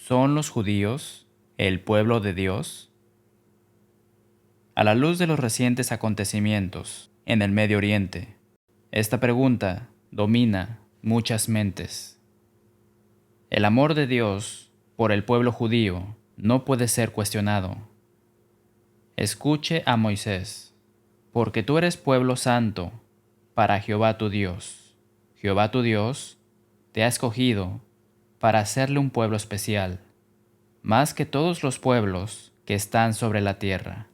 ¿Son los judíos el pueblo de Dios? A la luz de los recientes acontecimientos en el Medio Oriente, esta pregunta domina muchas mentes. El amor de Dios por el pueblo judío no puede ser cuestionado. Escuche a Moisés, porque tú eres pueblo santo para Jehová tu Dios. Jehová tu Dios te ha escogido para hacerle un pueblo especial, más que todos los pueblos que están sobre la tierra.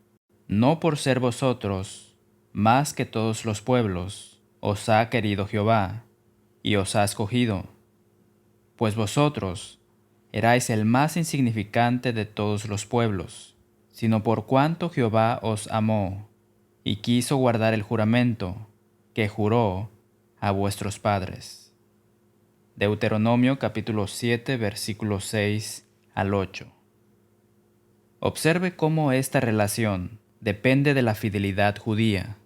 No por ser vosotros más que todos los pueblos, os ha querido Jehová, y os ha escogido, pues vosotros erais el más insignificante de todos los pueblos, sino por cuanto Jehová os amó, y quiso guardar el juramento que juró a vuestros padres. Deuteronomio capítulo 7 versículos 6 al 8. Observe cómo esta relación depende de la fidelidad judía.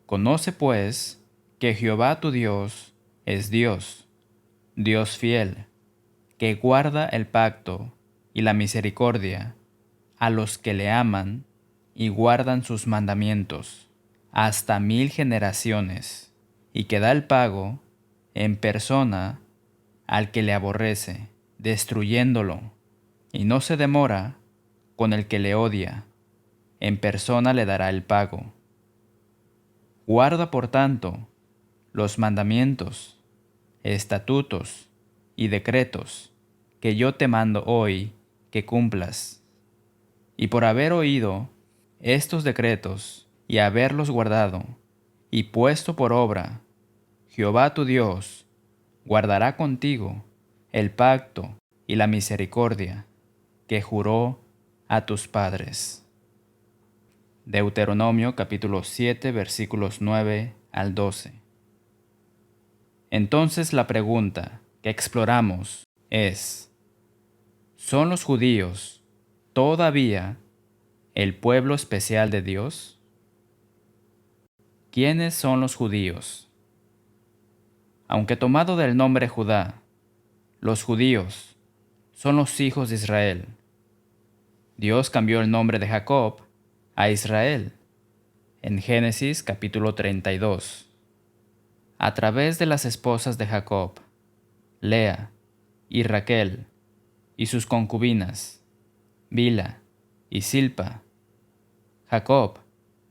Conoce pues que Jehová tu Dios es Dios, Dios fiel, que guarda el pacto y la misericordia a los que le aman y guardan sus mandamientos hasta 1000 generaciones, y que da el pago en persona al que le aborrece, destruyéndolo, y no se demora con el que le odia, en persona le dará el pago. Guarda, por tanto, los mandamientos, estatutos y decretos que yo te mando hoy que cumplas. Y por haber oído estos decretos y haberlos guardado y puesto por obra, Jehová tu Dios guardará contigo el pacto y la misericordia que juró a tus padres. Deuteronomio capítulo 7 versículos 9 al 12. Entonces la pregunta que exploramos es: ¿son los judíos todavía el pueblo especial de Dios? ¿Quiénes son los judíos? Aunque tomado del nombre Judá, los judíos son los hijos de Israel. Dios cambió el nombre de Jacob a Israel en Génesis capítulo 32. A través de las esposas de Jacob, Lea y Raquel, y sus concubinas, Bila y Silpa, Jacob,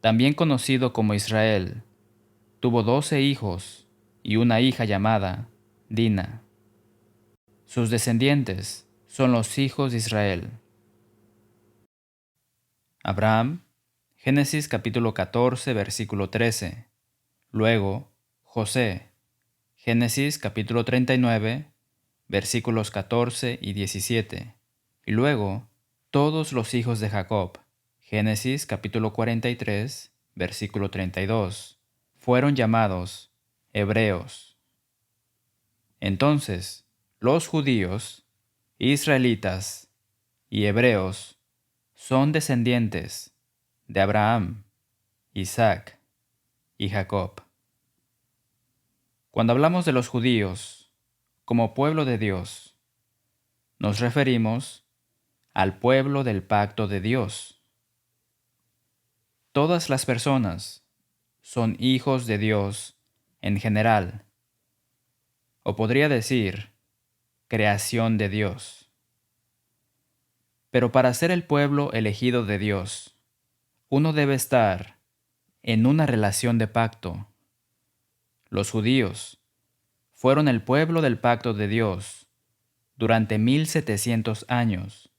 también conocido como Israel, tuvo 12 hijos y una hija llamada Dina. Sus descendientes son los hijos de Israel. Abraham, Génesis capítulo 14, versículo 13. Luego, José, Génesis capítulo 39, versículos 14 y 17. Y luego, todos los hijos de Jacob, Génesis capítulo 43, versículo 32, fueron llamados hebreos. Entonces, los judíos, israelitas y hebreos son descendientes de Abraham, Isaac y Jacob. Cuando hablamos de los judíos como pueblo de Dios, nos referimos al pueblo del pacto de Dios. Todas las personas son hijos de Dios en general, o podría decir, creación de Dios. Pero para ser el pueblo elegido de Dios, uno debe estar en una relación de pacto. Los judíos fueron el pueblo del pacto de Dios durante 1700 años,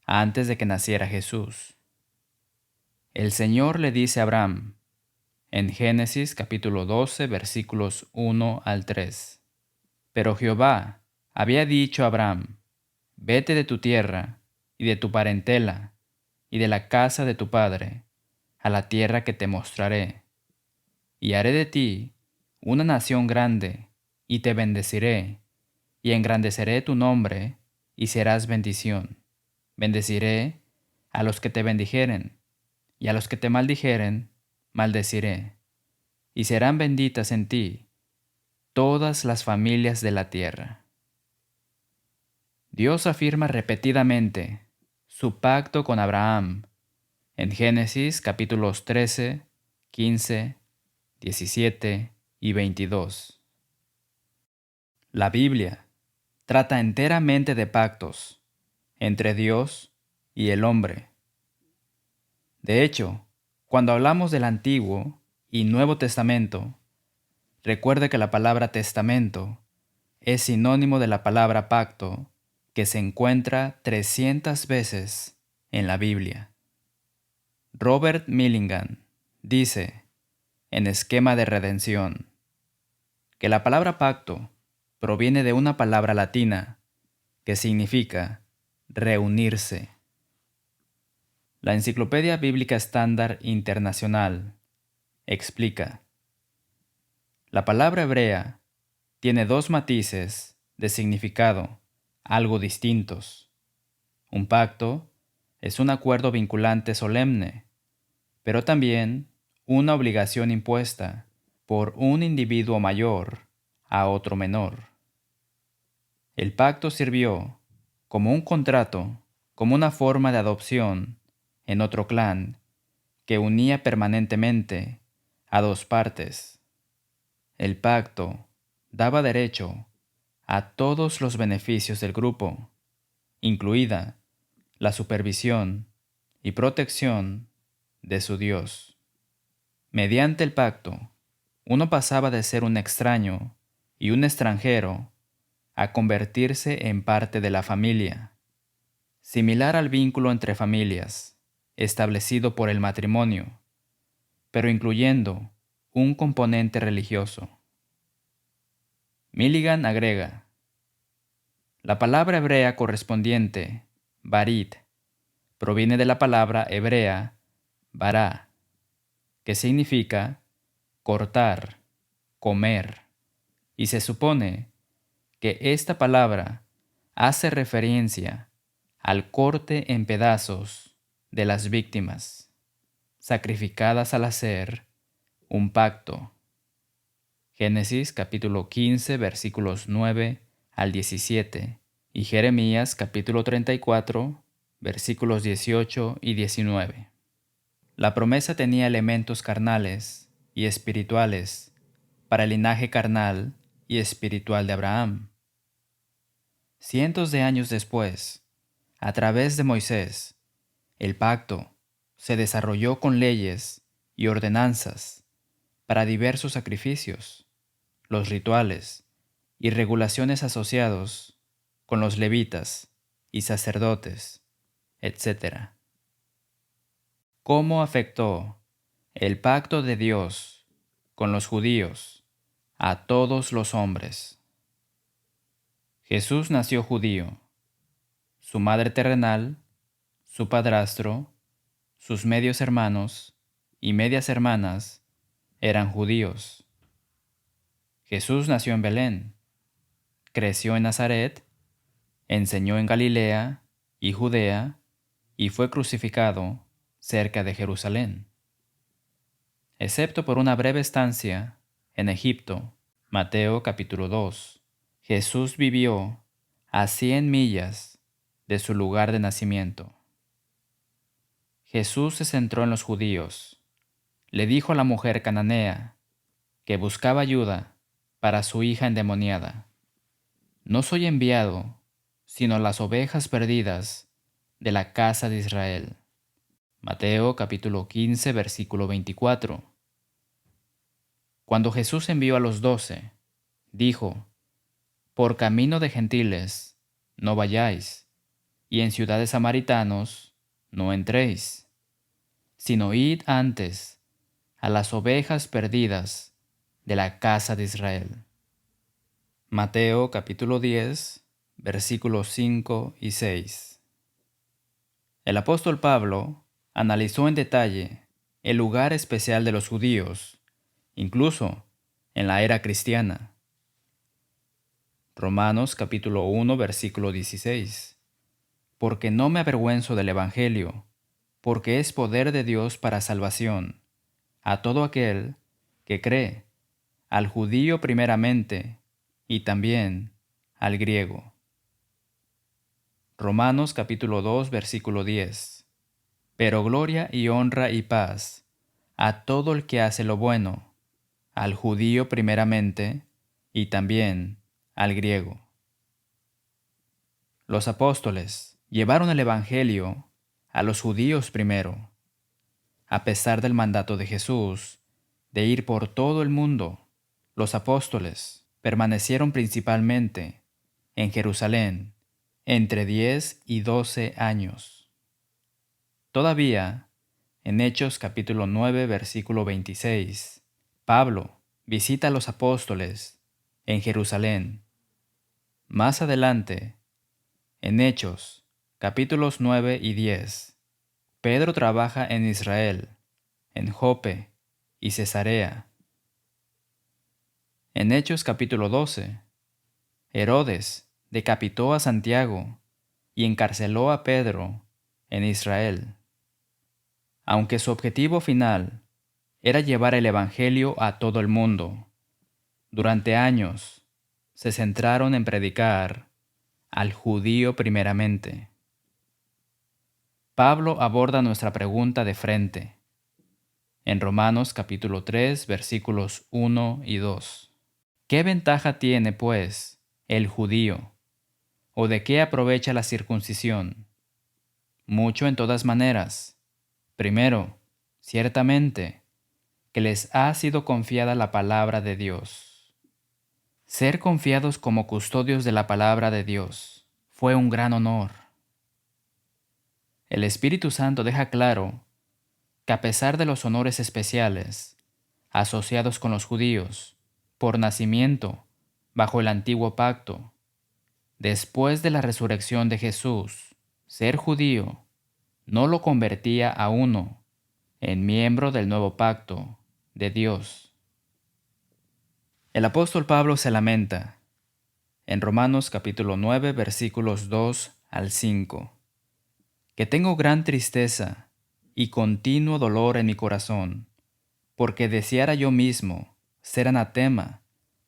antes de que naciera Jesús. El Señor le dice a Abraham, en Génesis capítulo 12, versículos 1 al 3. Pero Jehová había dicho a Abraham: vete de tu tierra y de tu parentela y de la casa de tu padre, a la tierra que te mostraré, y haré de ti una nación grande, y te bendeciré, y engrandeceré tu nombre, y serás bendición. Bendeciré a los que te bendijeren, y a los que te maldijeren, maldeciré. Y serán benditas en ti todas las familias de la tierra. Dios afirma repetidamente su pacto con Abraham en Génesis capítulos 13, 15, 17 y 22. La Biblia trata enteramente de pactos entre Dios y el hombre. De hecho, cuando hablamos del Antiguo y Nuevo Testamento, recuerde que la palabra testamento es sinónimo de la palabra pacto, que se encuentra 300 veces en la Biblia. Robert Milligan dice, en Esquema de Redención, que la palabra pacto proviene de una palabra latina que significa reunirse. La Enciclopedia Bíblica Estándar Internacional explica: la palabra hebrea tiene dos matices de significado algo distintos. Un pacto es un acuerdo vinculante solemne, pero también una obligación impuesta por un individuo mayor a otro menor. El pacto sirvió como un contrato, como una forma de adopción en otro clan que unía permanentemente a dos partes. El pacto daba derecho a todos los beneficios del grupo, incluida la supervisión y protección de su Dios. Mediante el pacto, uno pasaba de ser un extraño y un extranjero a convertirse en parte de la familia, similar al vínculo entre familias establecido por el matrimonio, pero incluyendo un componente religioso. Milligan agrega: la palabra hebrea correspondiente, barit, proviene de la palabra hebrea bará, que significa cortar, comer, y se supone que esta palabra hace referencia al corte en pedazos de las víctimas, sacrificadas al hacer un pacto. Génesis capítulo 15 versículos 9 al 17 y Jeremías capítulo 34 versículos 18 y 19. La promesa tenía elementos carnales y espirituales para el linaje carnal y espiritual de Abraham. Cientos de años después, a través de Moisés, el pacto se desarrolló con leyes y ordenanzas para diversos sacrificios, los rituales y regulaciones asociados con los levitas y sacerdotes, etc. ¿Cómo afectó el pacto de Dios con los judíos a todos los hombres? Jesús nació judío. Su madre terrenal, su padrastro, sus medios hermanos y medias hermanas eran judíos. Jesús nació en Belén, creció en Nazaret, enseñó en Galilea y Judea y fue crucificado cerca de Jerusalén. Excepto por una breve estancia en Egipto, Mateo capítulo 2, Jesús vivió a 100 millas de su lugar de nacimiento. Jesús se centró en los judíos. Le dijo a la mujer cananea que buscaba ayuda para su hija endemoniada: no soy enviado, sino las ovejas perdidas de la casa de Israel. Mateo capítulo 15, versículo 24. Cuando Jesús envió a los 12, dijo: por camino de gentiles no vayáis, y en ciudades samaritanos no entréis, sino id antes a las ovejas perdidas de la casa de Israel. Mateo capítulo 10, versículos 5 y 6. El apóstol Pablo analizó en detalle el lugar especial de los judíos, incluso en la era cristiana. Romanos capítulo 1, versículo 16. Porque no me avergüenzo del Evangelio, porque es poder de Dios para salvación a todo aquel que cree, al judío primeramente y también al griego. Romanos capítulo 2, versículo 10. Pero gloria y honra y paz a todo el que hace lo bueno, al judío primeramente, y también al griego. Los apóstoles llevaron el Evangelio a los judíos primero, a pesar del mandato de Jesús de ir por todo el mundo. Los apóstoles permanecieron principalmente en Jerusalén entre 10 y 12 años. Todavía, en Hechos capítulo 9, versículo 26, Pablo visita a los apóstoles en Jerusalén. Más adelante, en Hechos capítulos 9 y 10, Pedro trabaja en Israel, en Jope y Cesarea. En Hechos capítulo 12, Herodes decapitó a Santiago y encarceló a Pedro en Israel. Aunque su objetivo final era llevar el Evangelio a todo el mundo, durante años se centraron en predicar al judío primeramente. Pablo aborda nuestra pregunta de frente en Romanos capítulo 3, versículos 1 y 2. ¿Qué ventaja tiene, pues, el judío? ¿O de qué aprovecha la circuncisión? Mucho en todas maneras. Primero, ciertamente, que les ha sido confiada la palabra de Dios. Ser confiados como custodios de la palabra de Dios fue un gran honor. El Espíritu Santo deja claro que a pesar de los honores especiales asociados con los judíos por nacimiento bajo el antiguo pacto, después de la resurrección de Jesús, ser judío no lo convertía a uno en miembro del nuevo pacto de Dios. El apóstol Pablo se lamenta en Romanos capítulo 9 versículos 2 al 5, que tengo gran tristeza y continuo dolor en mi corazón, porque deseara yo mismo ser anatema,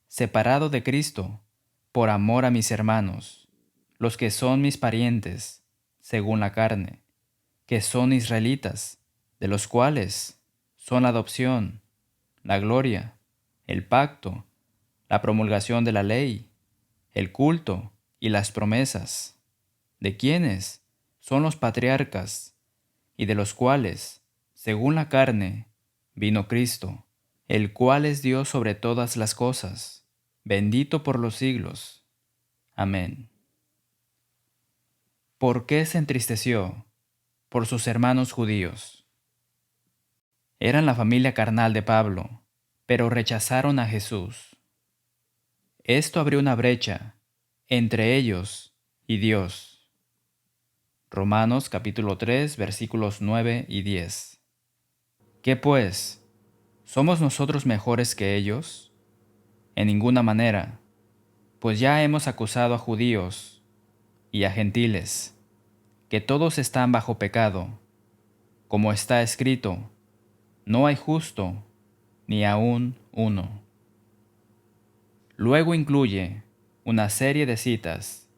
separado de Cristo, por amor a mis hermanos, los que son mis parientes, según la carne, que son israelitas, de los cuales son la adopción, la gloria, el pacto, la promulgación de la ley, el culto y las promesas, de quienes son los patriarcas, y de los cuales, según la carne, vino Cristo, el cual es Dios sobre todas las cosas, bendito por los siglos. Amén. ¿Por qué se entristeció? Por sus hermanos judíos. Eran la familia carnal de Pablo, pero rechazaron a Jesús. Esto abrió una brecha entre ellos y Dios. Romanos capítulo 3 versículos 9 y 10. ¿Qué pues? ¿Somos nosotros mejores que ellos? En ninguna manera, pues ya hemos acusado a judíos y a gentiles, que todos están bajo pecado, como está escrito, no hay justo, ni aun uno. Luego incluye una serie de citas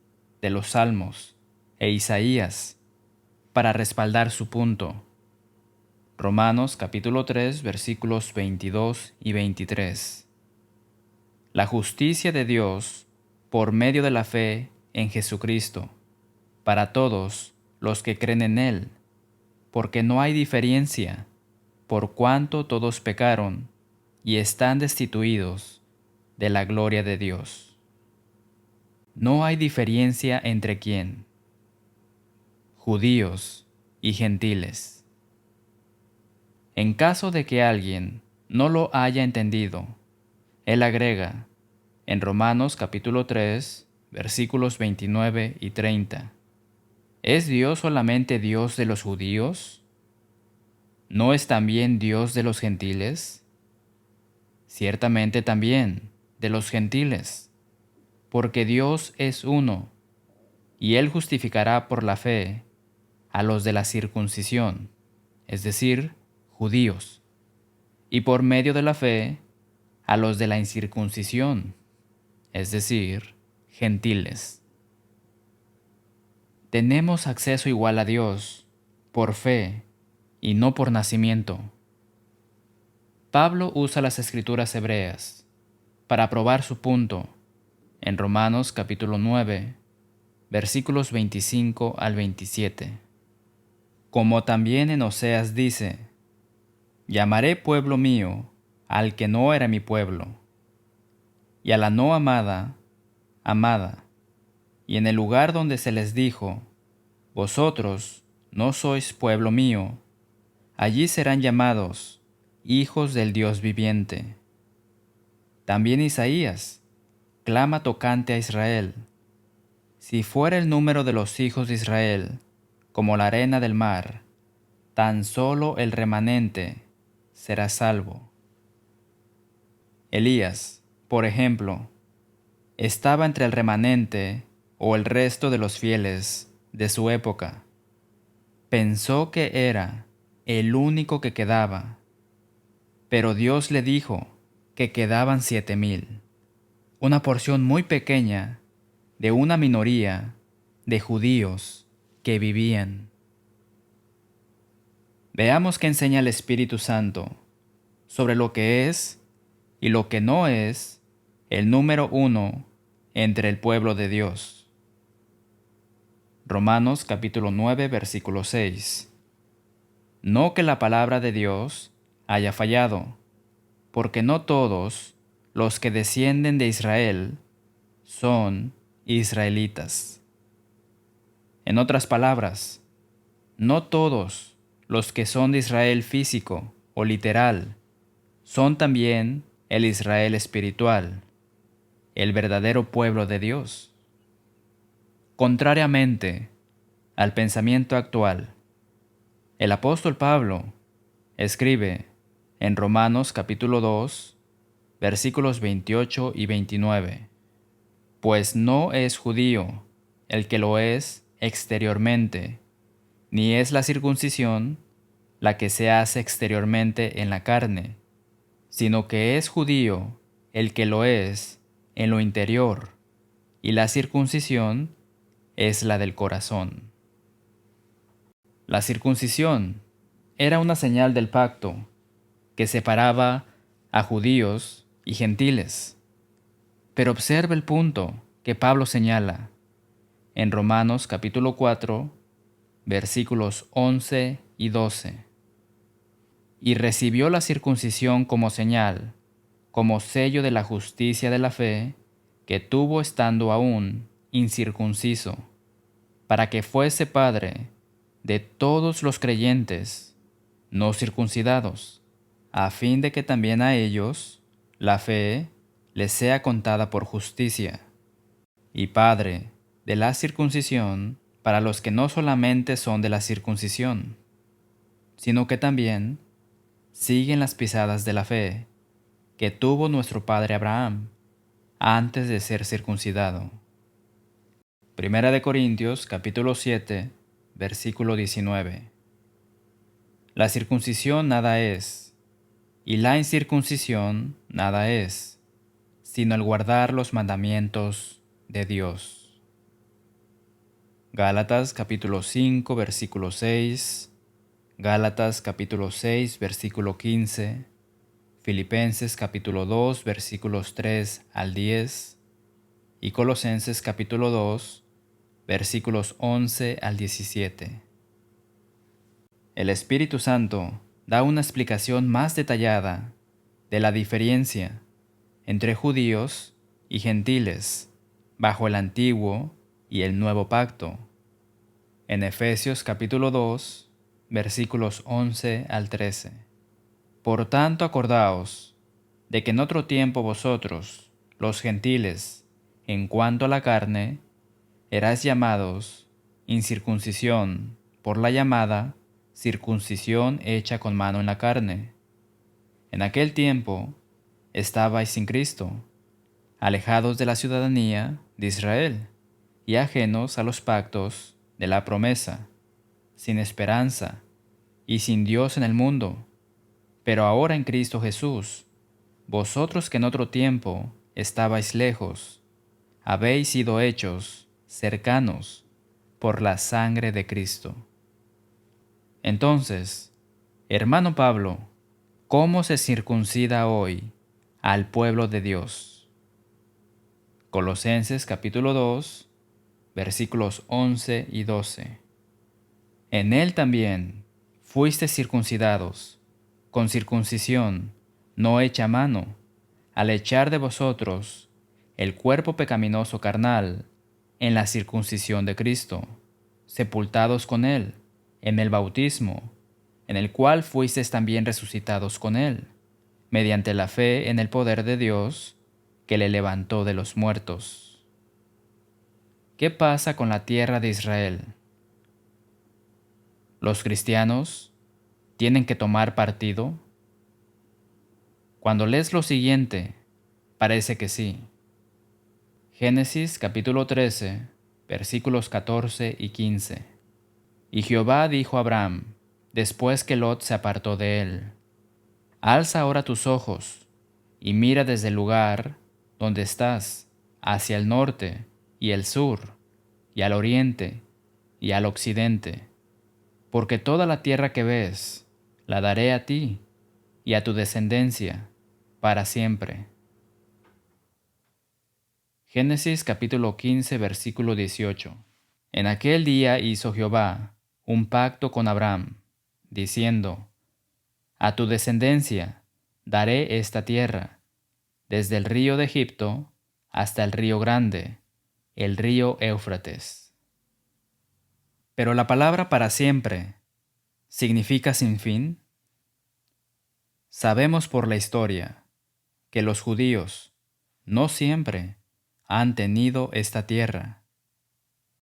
de los Salmos e Isaías para respaldar su punto. Romanos capítulo 3 versículos 22 y 23. La justicia de Dios por medio de la fe en Jesucristo, para todos los que creen en Él, porque no hay diferencia, por cuanto todos pecaron y están destituidos de la gloria de Dios. No hay diferencia entre quién, judíos y gentiles. En caso de que alguien no lo haya entendido, él agrega en Romanos capítulo 3, versículos 29 y 30. ¿Es Dios solamente Dios de los judíos? ¿No es también Dios de los gentiles? Ciertamente también de los gentiles, porque Dios es uno, y Él justificará por la fe a los de la circuncisión, es decir, judíos, y por medio de la fe a los de la incircuncisión, es decir, gentiles. tenemos acceso igual a Dios por fe y no por nacimiento. Pablo usa las escrituras hebreas para probar su punto en Romanos capítulo 9, versículos 25 al 27. Como también en Oseas dice: llamaré pueblo mío al que no era mi pueblo, y a la no amada, amada. Y en el lugar donde se les dijo: vosotros no sois pueblo mío, allí serán llamados hijos del Dios viviente. También Isaías clama tocante a Israel: si fuera el número de los hijos de Israel como la arena del mar, tan solo el remanente será salvo. Elías, por ejemplo, estaba entre el remanente o el resto de los fieles de su época. Pensó que era el único que quedaba, pero Dios le dijo que quedaban 7,000, una porción muy pequeña de una minoría de judíos que vivían. Veamos qué enseña el Espíritu Santo sobre lo que es y lo que no es el número uno entre el pueblo de Dios. Romanos capítulo 9, versículo 6. No que la palabra de Dios haya fallado, porque no todos los que descienden de Israel son israelitas. En otras palabras, no todos los que son de Israel físico o literal son también el Israel espiritual, el verdadero pueblo de Dios. Contrariamente al pensamiento actual, el apóstol Pablo escribe en Romanos capítulo 2, versículos 28 y 29: pues no es judío el que lo es exteriormente, ni es la circuncisión la que se hace exteriormente en la carne, sino que es judío el que lo es en lo interior, y la circuncisión es la del corazón. La circuncisión era una señal del pacto que separaba a judíos y gentiles. Pero observe el punto que Pablo señala en Romanos capítulo 4, versículos 11 y 12. Y recibió la circuncisión como señal, como sello de la justicia de la fe que tuvo estando aún incircunciso, para que fuese padre de todos los creyentes no circuncidados, a fin de que también a ellos la fe les sea contada por justicia, y padre de la circuncisión para los que no solamente son de la circuncisión, sino que también siguen las pisadas de la fe que tuvo nuestro padre Abraham antes de ser circuncidado. Primera de Corintios capítulo 7, versículo 19. La circuncisión nada es, y la incircuncisión nada es, sino el guardar los mandamientos de Dios. Gálatas capítulo 5, versículo 6, Gálatas capítulo 6, versículo 15, Filipenses capítulo 2, versículos 3 al 10, y Colosenses capítulo 2, versículos 11 al 17. El Espíritu Santo da una explicación más detallada de la diferencia entre judíos y gentiles bajo el antiguo y el nuevo pacto, en Efesios capítulo 2, versículos 11 al 13. Por tanto, acordaos de que en otro tiempo vosotros, los gentiles, en cuanto a la carne, erais llamados incircuncisión por la llamada circuncisión hecha con mano en la carne. En aquel tiempo estabais sin Cristo, alejados de la ciudadanía de Israel y ajenos a los pactos de la promesa, sin esperanza y sin Dios en el mundo. Pero ahora en Cristo Jesús, vosotros que en otro tiempo estabais lejos, habéis sido hechos cercanos por la sangre de Cristo. Entonces, hermano Pablo, ¿cómo se circuncida hoy al pueblo de Dios? Colosenses capítulo 2, versículos 11 y 12. En él también fuisteis circuncidados, con circuncisión no hecha a mano, al echar de vosotros el cuerpo pecaminoso carnal en la circuncisión de Cristo, sepultados con él en el bautismo, en el cual fuisteis también resucitados con él, mediante la fe en el poder de Dios que le levantó de los muertos. ¿Qué pasa con la tierra de Israel? ¿Los cristianos tienen que tomar partido? Cuando lees lo siguiente, parece que sí. Génesis capítulo 13, versículos 14 y 15. Y Jehová dijo a Abraham, después que Lot se apartó de él: Alza ahora tus ojos, y mira desde el lugar donde estás, hacia el norte, y el sur, y al oriente, y al occidente, porque toda la tierra que ves, la daré a ti, y a tu descendencia, para siempre. Génesis capítulo 15, versículo 18. En aquel día hizo Jehová un pacto con Abraham, diciendo: A tu descendencia daré esta tierra, desde el río de Egipto hasta el río grande, el río Éufrates. Pero la palabra para siempre significa sin fin. Sabemos por la historia que los judíos no siempre han tenido esta tierra.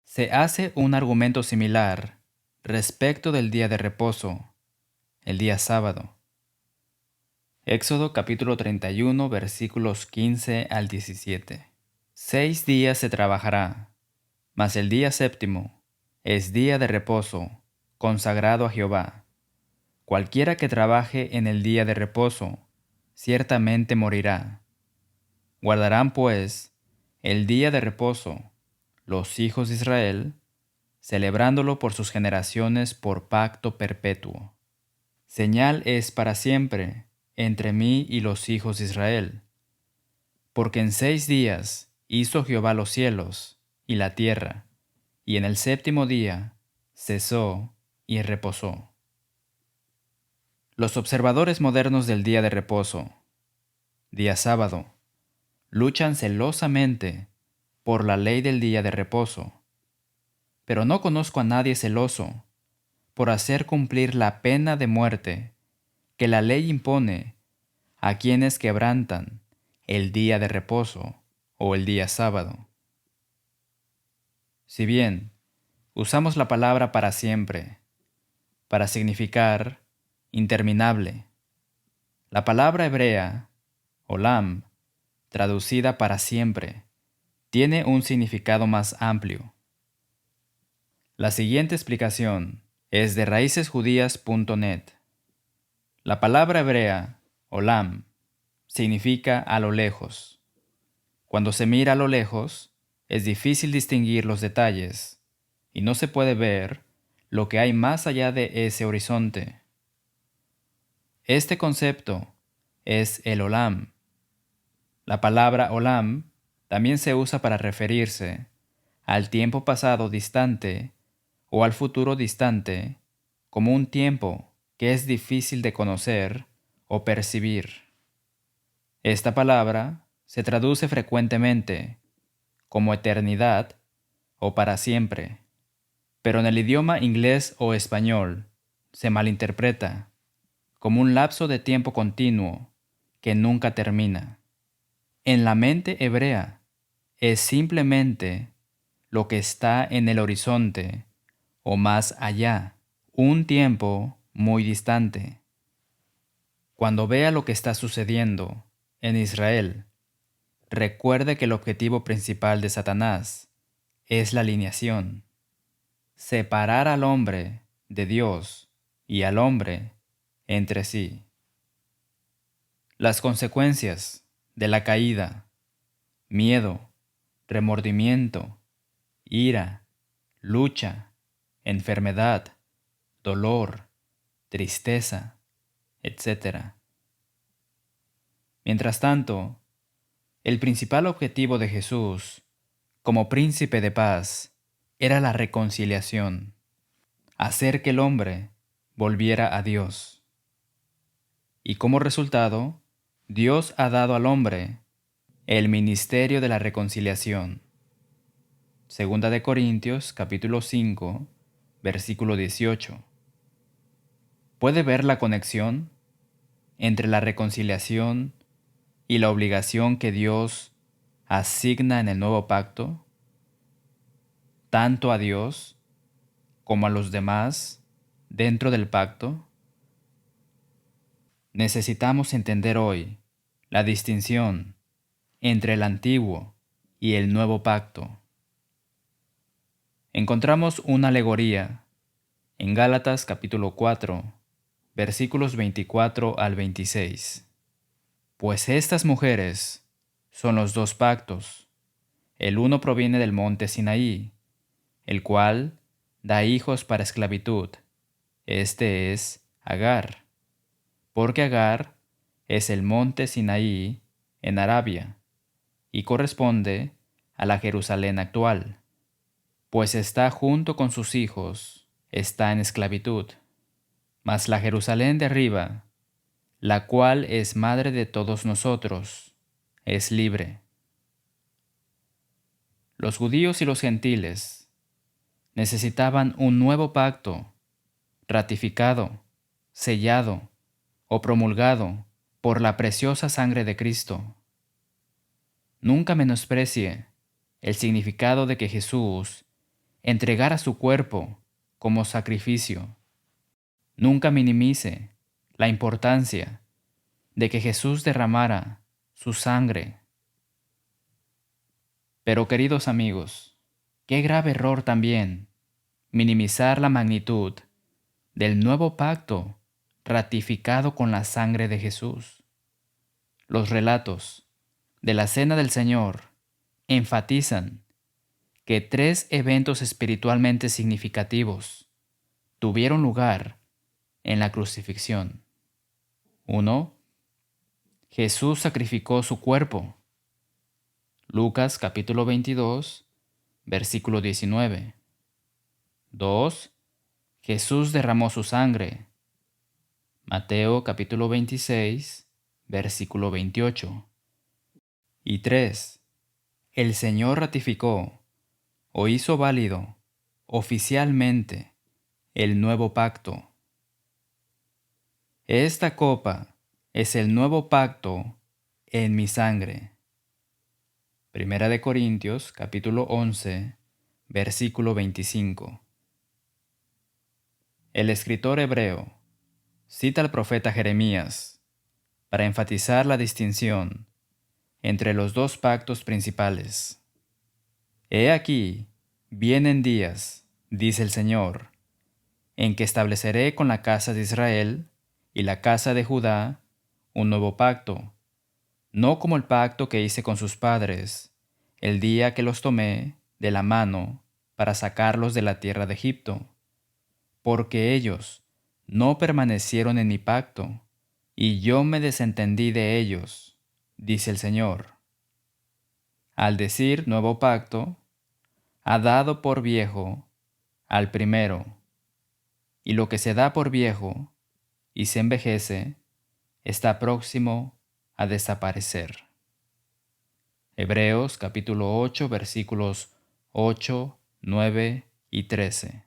Se hace un argumento similar respecto del día de reposo, el día sábado. Éxodo capítulo 31 versículos 15 al 17. 6 días se trabajará, mas el día séptimo es día de reposo, consagrado a Jehová. Cualquiera que trabaje en el día de reposo, ciertamente morirá. Guardarán, pues, el día de reposo los hijos de Israel, celebrándolo por sus generaciones por pacto perpetuo. Señal es para siempre entre mí y los hijos de Israel, porque en 6 días hizo Jehová los cielos y la tierra, y en el séptimo día cesó y reposó. Los observadores modernos del día de reposo, día sábado, luchan celosamente por la ley del día de reposo, pero no conozco a nadie celoso por hacer cumplir la pena de muerte que la ley impone a quienes quebrantan el día de reposo o el día sábado. Si bien usamos la palabra para siempre para significar interminable, la palabra hebrea, olam, traducida para siempre, tiene un significado más amplio. La siguiente explicación es de raicesjudías.net. La palabra hebrea, olam, significa a lo lejos. Cuando se mira a lo lejos, es difícil distinguir los detalles y no se puede ver lo que hay más allá de ese horizonte. Este concepto es el olam. La palabra olam también se usa para referirse al tiempo pasado distante o al futuro distante como un tiempo que es difícil de conocer o percibir. Esta palabra se traduce frecuentemente como eternidad o para siempre, pero en el idioma inglés o español se malinterpreta como un lapso de tiempo continuo que nunca termina. En la mente hebrea es simplemente lo que está en el horizonte o más allá, un tiempo muy distante. Cuando vea lo que está sucediendo en Israel, recuerde que el objetivo principal de Satanás es la alineación, separar al hombre de Dios y al hombre entre sí. Las consecuencias de la caída: miedo, remordimiento, ira, lucha, enfermedad, dolor, tristeza, etc. Mientras tanto, el principal objetivo de Jesús, como príncipe de paz, era la reconciliación, hacer que el hombre volviera a Dios. Y como resultado, Dios ha dado al hombre el ministerio de la reconciliación. Segunda de Corintios, capítulo 5, versículo 18. ¿Puede ver la conexión entre la reconciliación y la obligación que Dios asigna en el nuevo pacto, tanto a Dios como a los demás dentro del pacto? Necesitamos entender hoy la distinción entre el antiguo y el nuevo pacto. Encontramos una alegoría en Gálatas capítulo 4, versículos 24 al 26. Pues estas mujeres son los dos pactos. El uno proviene del monte Sinaí, el cual da hijos para esclavitud. Este es Agar, porque Agar es el monte Sinaí en Arabia, y corresponde a la Jerusalén actual, pues está junto con sus hijos, está en esclavitud. Mas la Jerusalén de arriba, la cual es madre de todos nosotros, es libre. Los judíos y los gentiles necesitaban un nuevo pacto, ratificado, sellado o promulgado por la preciosa sangre de Cristo. Nunca menosprecie el significado de que Jesús entregara su cuerpo como sacrificio. Nunca minimice la importancia de que Jesús derramara su sangre. Pero queridos amigos, qué grave error también minimizar la magnitud del nuevo pacto ratificado con la sangre de Jesús. Los relatos de la Cena del Señor enfatizan que 3 eventos espiritualmente significativos tuvieron lugar en la crucifixión. 1. Jesús sacrificó su cuerpo. Lucas capítulo 22, versículo 19. 2. Jesús derramó su sangre. Mateo capítulo 26, versículo 28. Y 3. El Señor ratificó o hizo válido oficialmente el nuevo pacto. Esta copa es el nuevo pacto en mi sangre. Primera de Corintios capítulo 11, versículo 25. El escritor hebreo cita al profeta Jeremías para enfatizar la distinción entre los dos pactos principales. He aquí, vienen días, dice el Señor, en que estableceré con la casa de Israel y la casa de Judá un nuevo pacto, no como el pacto que hice con sus padres, el día que los tomé de la mano para sacarlos de la tierra de Egipto, porque ellos no permanecieron en mi pacto, y yo me desentendí de ellos, dice el Señor. Al decir nuevo pacto, ha dado por viejo al primero, y lo que se da por viejo y se envejece está próximo a desaparecer. Hebreos capítulo 8 versículos 8, 9 y 13.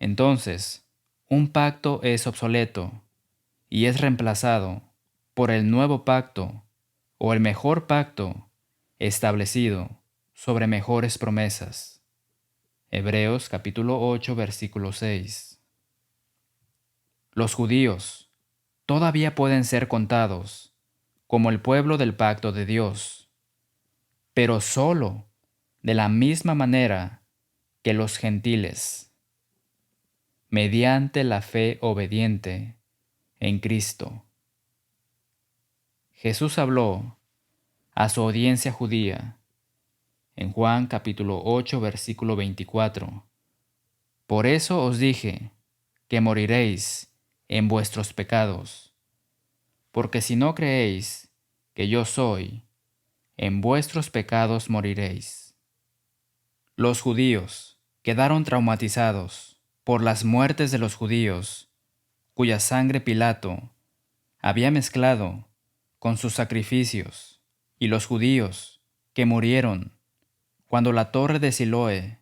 Entonces, un pacto es obsoleto y es reemplazado por el nuevo pacto o el mejor pacto establecido sobre mejores promesas. Hebreos capítulo 8 versículo 6. Los judíos todavía pueden ser contados como el pueblo del pacto de Dios, pero solo de la misma manera que los gentiles, mediante la fe obediente en Cristo. Jesús habló a su audiencia judía en Juan capítulo 8, versículo 24. Por eso os dije que moriréis en vuestros pecados, porque si no creéis que yo soy, en vuestros pecados moriréis. Los judíos quedaron traumatizados por las muertes de los judíos, cuya sangre Pilato había mezclado con sus sacrificios, y los judíos que murieron cuando la torre de Siloé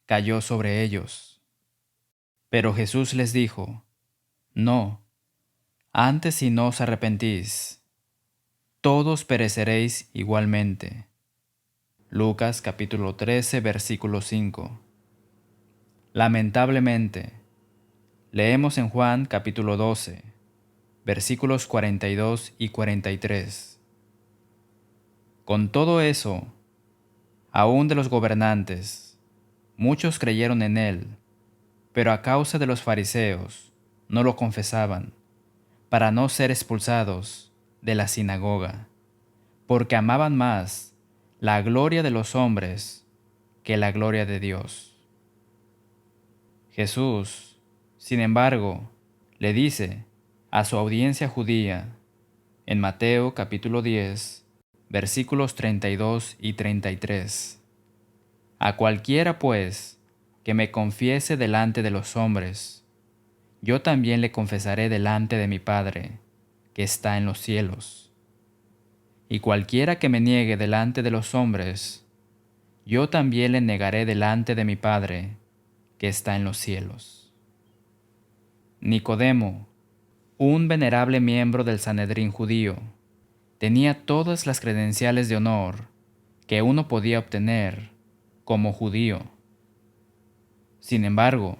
cayó sobre ellos. Pero Jesús les dijo: No, antes si no os arrepentís, todos pereceréis igualmente. Lucas capítulo 13, versículo 5. Lamentablemente, leemos en Juan capítulo 12, versículos 42 y 43. Con todo eso, aún de los gobernantes, muchos creyeron en él, pero a causa de los fariseos no lo confesaban, para no ser expulsados de la sinagoga, porque amaban más la gloria de los hombres que la gloria de Dios. Jesús, sin embargo, le dice a su audiencia judía en Mateo capítulo 10, versículos 32 y 33. A cualquiera, pues, que me confiese delante de los hombres, yo también le confesaré delante de mi Padre, que está en los cielos. Y cualquiera que me niegue delante de los hombres, yo también le negaré delante de mi Padre, que está en los cielos. Nicodemo, un venerable miembro del Sanedrín judío, tenía todas las credenciales de honor que uno podía obtener como judío. Sin embargo,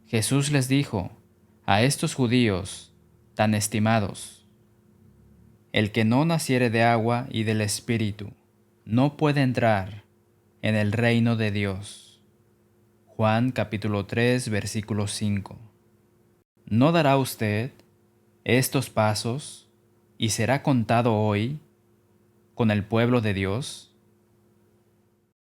Jesús les dijo a estos judíos tan estimados: el que no naciere de agua y del Espíritu no puede entrar en el reino de Dios. Juan capítulo 3, versículo 5. ¿No dará usted estos pasos y será contado hoy con el pueblo de Dios?